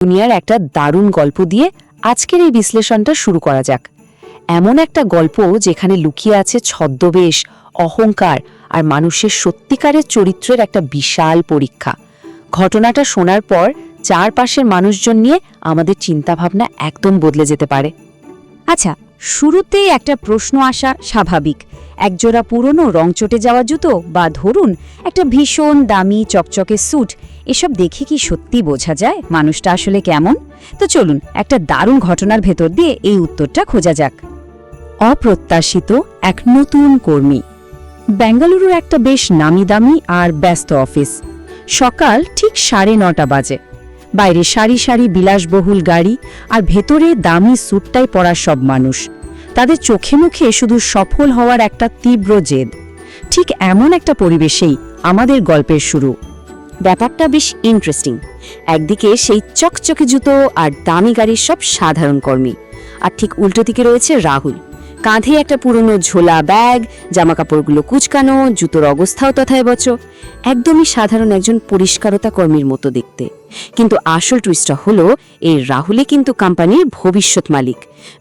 দুনিয়ার একটা দারুণ গল্প দিয়ে আজকের এই বিশ্লেষণটা শুরু করা যাক। এমন একটা গল্প যেখানে লুকিয়ে আছে ছদ্মবেশ, অহংকার আর মানুষের সত্যিকারের চরিত্রের একটা বিশাল পরীক্ষা। ঘটনাটা শোনার পর চারপাশের মানুষজন নিয়ে আমাদের চিন্তাভাবনা একদম বদলে যেতে পারে। আচ্ছা, শুরুতেই একটা প্রশ্ন আসা স্বাভাবিক। একজোড়া পুরনো রং চটে যাওয়া জুতো বা ধরুন একটা ভীষণ দামি চকচকে স্যুট, এসব দেখে কি সত্যি বোঝা যায় মানুষটা আসলে কেমন? তো চলুন একটা দারুণ ঘটনার ভেতর দিয়ে এই উত্তরটা খোঁজা যাক। অপ্রত্যাশিত এক নতুন কর্মী। বেঙ্গালুরুর একটা বেশ নামিদামি আর ব্যস্ত অফিস। সকাল ঠিক 9:30 বাজে। বাইরে সারি সারি বিলাসবহুল গাড়ি আর ভেতরে দামি স্যুটটাই পরা সব মানুষ। তাদের চোখে মুখে শুধু সফল হওয়ার একটা তীব্র জেদ। ঠিক এমন একটা পরিবেশেই আমাদের গল্পের শুরু। ব্যাপারটা বেশ ইন্টারেস্টিং। একদিকে সেই চকচকে জুতো আর দামি গাড়ির সব সাধারণ কর্মী, আর ঠিক উল্টো দিকে রয়েছে রাহুল। কাঁধে একটা পুরনো ঝোলা ব্যাগ, জামাকাপড়গুলো কুচকানো, জুতোর অবস্থাও তথায়বচ। একদমই সাধারণ একজন পরিষ্কারতা কর্মীর মতো দেখতে। কিন্তু আসল টুইস্টটা হলো, এই রাহুলই কিন্তু কোম্পানির ভবিষ্যৎ মালিক।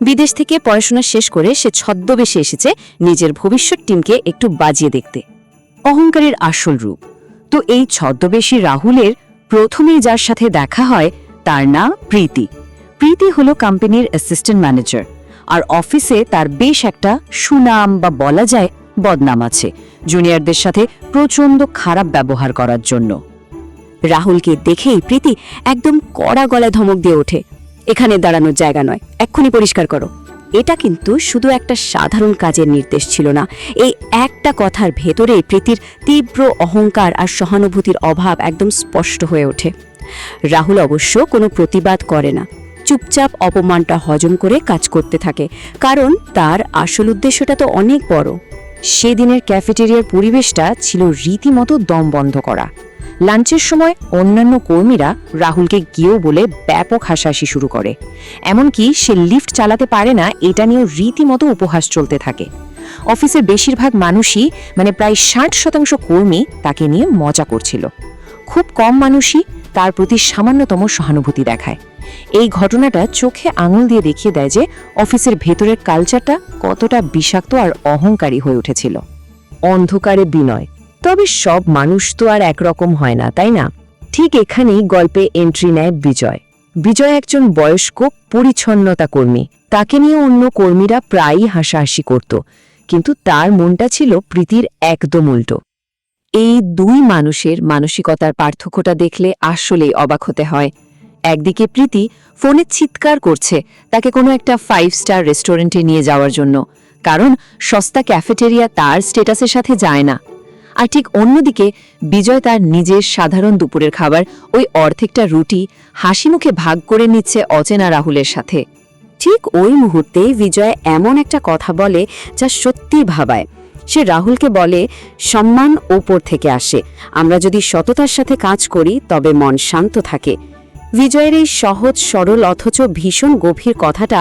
বিদেশ থেকে পড়াশোনা শেষ করে সে ছদ্মবেশে এসেছে নিজের ভবিষ্যৎ টিমকে একটু বাজিয়ে দেখতে। অহংকারের আসল রূপ। তো এই ছদ্মবেশী রাহুলের প্রথমেই যার সাথে দেখা হয় তার নাম প্রীতি। প্রীতি হলো কোম্পানির অ্যাসিস্ট্যান্ট ম্যানেজার, আর অফিসে তার বেশ একটা সুনাম বা বলা যায় বদনাম আছে, জুনিয়রদের সাথে প্রচণ্ড খারাপ ব্যবহার করার জন্য। রাহুলকে দেখেই প্রীতি একদম কড়া গলায় ধমক দিয়ে ওঠে, এখানে দাঁড়ানোর জায়গা নয়, এক্ষুনি পরিষ্কার করো। এটা কিন্তু শুধু একটা সাধারণ কাজের নির্দেশ ছিল না। এই একটা কথার ভেতরে প্রীতির তীব্র অহংকার আর সহানুভূতির অভাব একদম স্পষ্ট হয়ে ওঠে। রাহুল অবশ্য কোনো প্রতিবাদ করে না, চুপচাপ অপমানটা হজম করে কাজ করতে থাকে, কারণ তার আসল উদ্দেশ্যটা তো অনেক বড়। সেদিনের ক্যাফেটেরিয়ার পরিবেশটা ছিল রীতিমতো দম বন্ধ করা। লাঞ্চের সময় অন্যান্য কর্মীরা রাহুলকে গিয়েও বলে ব্যাপক হাসাহাসি শুরু করে। এমনকি সে লিফট চালাতে পারে না, এটা নিয়েও রীতিমতো উপহাস চলতে থাকে। অফিসের বেশিরভাগ মানুষই, মানে প্রায় 60% কর্মী তাকে নিয়ে মজা করছিল। খুব কম মানুষই তার প্রতি সামান্যতম সহানুভূতি দেখায়। এই ঘটনাটা চোখে আঙুল দিয়ে দেখিয়ে দেয় যে অফিসের ভেতরের কালচারটা কতটা বিষাক্ত আর অহংকারী হয়ে উঠেছিল। অন্ধকারে বিনয়। তবে সব মানুষ তো আর একরকম হয় না, তাই না? ঠিক এখানেই গল্পে এন্ট্রি নেয় বিজয়। বিজয় একজন বয়স্ক পরিচ্ছন্নতা কর্মী। তাকে নিয়ে অন্য কর্মীরা প্রায়ই হাসাহাসি করত, কিন্তু তার মনটা ছিল প্রীতির একদম উল্টো। এই দুই মানুষের মানসিকতার পার্থক্যটা দেখলে আসলেই অবাক হতে হয়। একদিকে প্রীতি ফোনে চিৎকার করছে তাকে কোনো একটা 5 স্টার রেস্টুরেন্টে নিয়ে যাওয়ার জন্য, কারণ সস্তা ক্যাফেটেরিয়া তার স্টেটাসের সাথে যায় না। আর ঠিক অন্যদিকে বিজয় তার নিজের সাধারণ দুপুরের খাবার, ওই অর্ধেকটা রুটি হাসি মুখে ভাগ করে নিচ্ছে অচেনা রাহুলের সাথে। ঠিক ওই মুহূর্তে বিজয় এমন একটা কথা বলে যা সত্যি ভাবায়। সে রাহুলকে বলে, সম্মান ওপর থেকে আসে, আমরা যদি সততার সাথে কাজ করি তবে মন শান্ত থাকে। বিজয়ের এই সহজ সরল অথচ ভীষণ গভীর কথাটা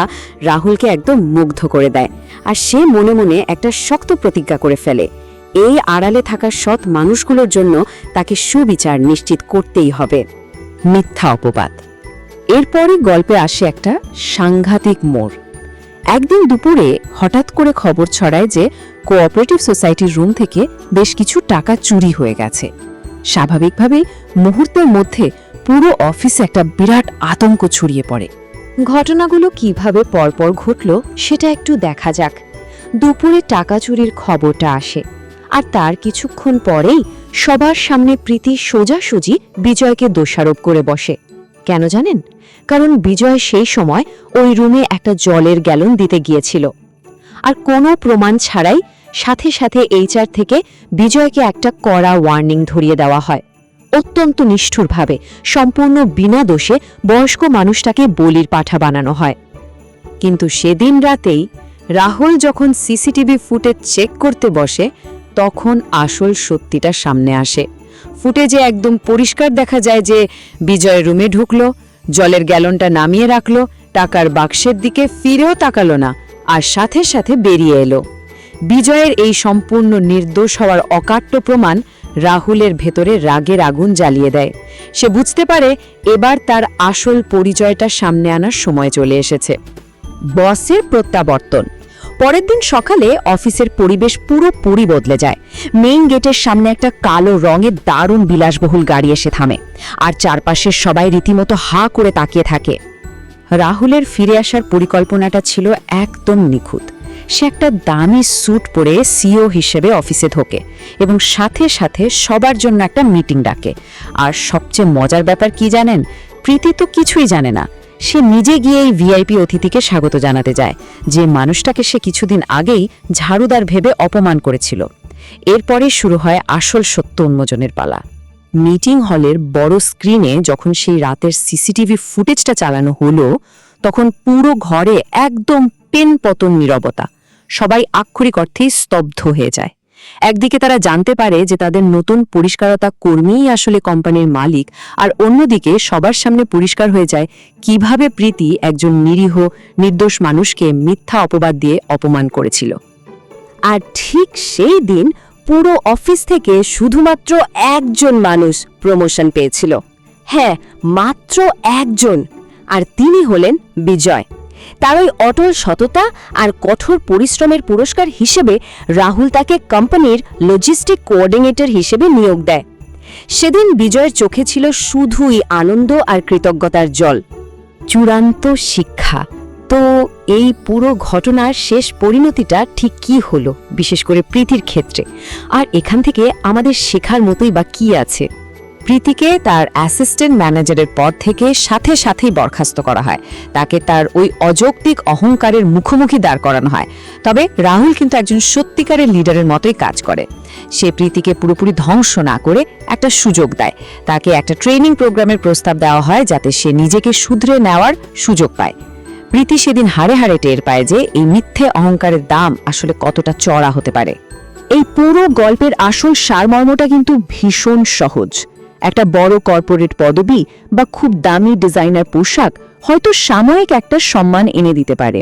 রাহুলকে একদম মুগ্ধ করে দেয়, আর সে মনে মনে একটা শক্ত প্রতিজ্ঞা করে ফেলে, এই আড়ালে থাকা সৎ মানুষগুলোর জন্য তাকে সুবিচার নিশ্চিত করতেই হবে। মিথ্যা অপবাদ। এরপরই গল্পে আসে একটা সাংঘাতিক মোড়। একদিন দুপুরে হঠাৎ করে খবর ছড়ায় যে কোঅপারেটিভ সোসাইটির রুম থেকে বেশ কিছু টাকা চুরি হয়ে গেছে। স্বাভাবিকভাবেই মুহূর্তের মধ্যে পুরো অফিসে একটা বিরাট আতঙ্ক ছড়িয়ে পড়ে। ঘটনাগুলো কিভাবে পরপর ঘটল সেটা একটু দেখা যাক। দুপুরে টাকা চুরির খবরটা আসে, আর তার কিছুক্ষণ পরেই সবার সামনে প্রীতি সোজাসুজি বিজয়কে দোষারোপ করে বসে। কেন জানেন? কারণ বিজয় সেই সময় ওই রুমে একটা জলের গ্যালন দিতে গিয়েছিল, আর কোনো প্রমাণ ছাড়াই সাথে সাথে এইচআর থেকে বিজয়কে একটা কড়া ওয়ার্নিং ধরিয়ে দেওয়া হয়। অত্যন্ত নিষ্ঠুরভাবে, সম্পূর্ণ বিনা দোষে বয়স্ক মানুষটাকে বলির পাঠা বানানো হয়। কিন্তু সেদিন রাতেই রাহুল যখন সিসিটিভি ফুটেজ চেক করতে বসে, তখন আসল সত্যিটা সামনে আসে। ফুটেজে একদম পরিষ্কার দেখা যায় যে বিজয় রুমে ঢুকলো, জলের গ্যালনটা নামিয়ে রাখলো, টাকার বাক্সের দিকে ফিরেও তাকালো না, আর সাথে সাথে বেরিয়ে এলো। বিজয়ের এই সম্পূর্ণ নির্দোষ হওয়ার অকাট্য প্রমাণ রাহুলের ভেতরে রাগের আগুন জ্বালিয়ে দেয়। সে বুঝতে পারে এবার তার আসল পরিচয়টা সামনে আনার সময় চলে এসেছে। বসের প্রত্যাবর্তন। পরের দিন সকালে অফিসের পরিবেশ পুরোপুরি বদলে যায়। মেইন গেটের সামনে একটা কালো রঙের দারুণ বিলাসবহুল গাড়ি এসে থামে, আর চারপাশের সবাই রীতিমতো হা করে তাকিয়ে থাকে। রাহুলের ফিরে আসার পরিকল্পনাটা ছিল একদম নিখুঁত। সে একটা দামি স্যুট পরে সিইও হিসেবে অফিসে ঢোকে এবং সাথে সাথে সবার জন্য একটা মিটিং ডাকে। আর সবচেয়ে মজার ব্যাপার কি জানেন? প্রীতি তো কিছুই জানে না। সে নিজে গিয়ে এই ভিআইপি অতিথিকে স্বাগত জানাতে যায়, যে মানুষটাকে সে কিছুদিন আগেই ঝাড়ুদার ভেবে অপমান করেছিল। এরপরে শুরু হয় আসল সত্য উন্মোচনের পালা। মিটিং হলের বড় স্ক্রিনে যখন সেই রাতের সিসিটিভি ফুটেজটা চালানো হলো, তখন পুরো ঘরে একদম পেন পতন নীরবতা। সবাই আক্ষরিক অর্থেই স্তব্ধ হয়ে যায়। একদিকে তারা জানতে পারে যে তাদের নতুন পরিষ্কারতা কর্মীই আসলে কোম্পানির মালিক, আর অন্যদিকে সবার সামনে পরিষ্কার হয়ে যায় কিভাবে প্রীতি একজন নিরীহ নির্দোষ মানুষকে মিথ্যা অপবাদ দিয়ে অপমান করেছিল। আর ঠিক সেই দিন পুরো অফিস থেকে শুধুমাত্র একজন মানুষ প্রমোশন পেয়েছিল। হ্যাঁ, মাত্র একজন, আর তিনি হলেন বিজয়। তার ওই অটল সততা আর কঠোর পরিশ্রমের পুরস্কার হিসেবে রাহুল তাকে কোম্পানির লজিস্টিক কোঅর্ডিনেটর হিসেবে নিয়োগ দেয়। সেদিন বিজয়ের চোখে ছিল শুধুই আনন্দ আর কৃতজ্ঞতার জল। চূড়ান্ত শিক্ষা। তো এই পুরো ঘটনার শেষ পরিণতিটা ঠিক কি হলো, বিশেষ করে প্রীতির ক্ষেত্রে? আর এখান থেকে আমাদের শেখার মতোই বা কি আছে? প্রীতিকে তার অ্যাসিস্ট্যান্ট ম্যানেজারের পদ থেকে সাথে সাথেই বরখাস্ত করা হয়। তাকে তার ওই অযৌক্তিক অহংকারের মুখোমুখি দাঁড় করানো হয়। তবে রাহুল কিন্তু একজন সত্যিকারের লিডারের মতোই কাজ করে। সে প্রীতিকে পুরোপুরি ধ্বংস না করে একটা সুযোগ দেয়। তাকে একটা ট্রেনিং প্রোগ্রামের প্রস্তাব দেওয়া হয় যাতে সে নিজেকে শুধরে নেওয়ার সুযোগ পায়। প্রীতি সেদিন হাড়ে হাড়ে টের পায় যে এই মিথ্যে অহংকারের দাম আসলে কতটা চড়া হতে পারে। এই পুরো গল্পের আসল সারমর্মটা কিন্তু ভীষণ সহজ। একটা বড় কর্পোরেট পদবি বা খুব দামি ডিজাইনার পোশাক হয়তো সাময়িক একটা সম্মান এনে দিতে পারে,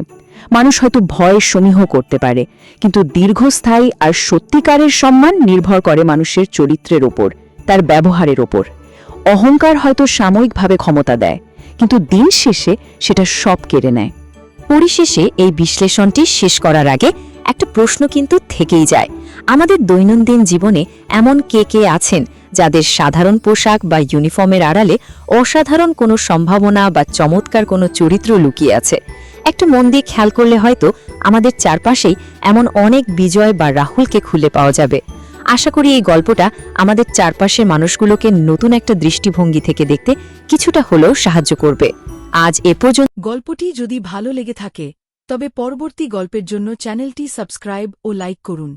মানুষ হয়তো ভয় সমীহ করতে পারে, কিন্তু দীর্ঘস্থায়ী আর সত্যিকারের সম্মান নির্ভর করে মানুষের চরিত্রের ওপর, তার ব্যবহারের ওপর। অহংকার হয়তো সাময়িকভাবে ক্ষমতা দেয়, কিন্তু দিন শেষে সেটা সব কেড়ে নেয়। পরিশেষে এই বিশ্লেষণটি শেষ করার আগে একটা প্রশ্ন কিন্তু থেকেই যায়। আমাদের দৈনন্দিন জীবনে এমন কে কে আছেন যাদের সাধারণ পোশাক বা ইউনিফর্মের আড়ালে অসাধারণ কোনো সম্ভাবনা বা চমৎকার কোনো চরিত্র লুকিয়ে আছে? একটু মন দিয়ে খেয়াল করলে হয়তো আমাদের চারপাশেই এমন অনেক বিজয় বা রাহুলকে খুলে পাওয়া যাবে। আশা করি এই গল্পটা আমাদের চারপাশের মানুষগুলোকে নতুন একটা দৃষ্টিভঙ্গি থেকে দেখতে কিছুটা হলেও সাহায্য করবে। আজ এ পর্যন্ত। গল্পটি যদি ভালো লেগে থাকে তবে পরবর্তী গল্পের জন্য চ্যানেলটি সাবস্ক্রাইব ও লাইক করুন।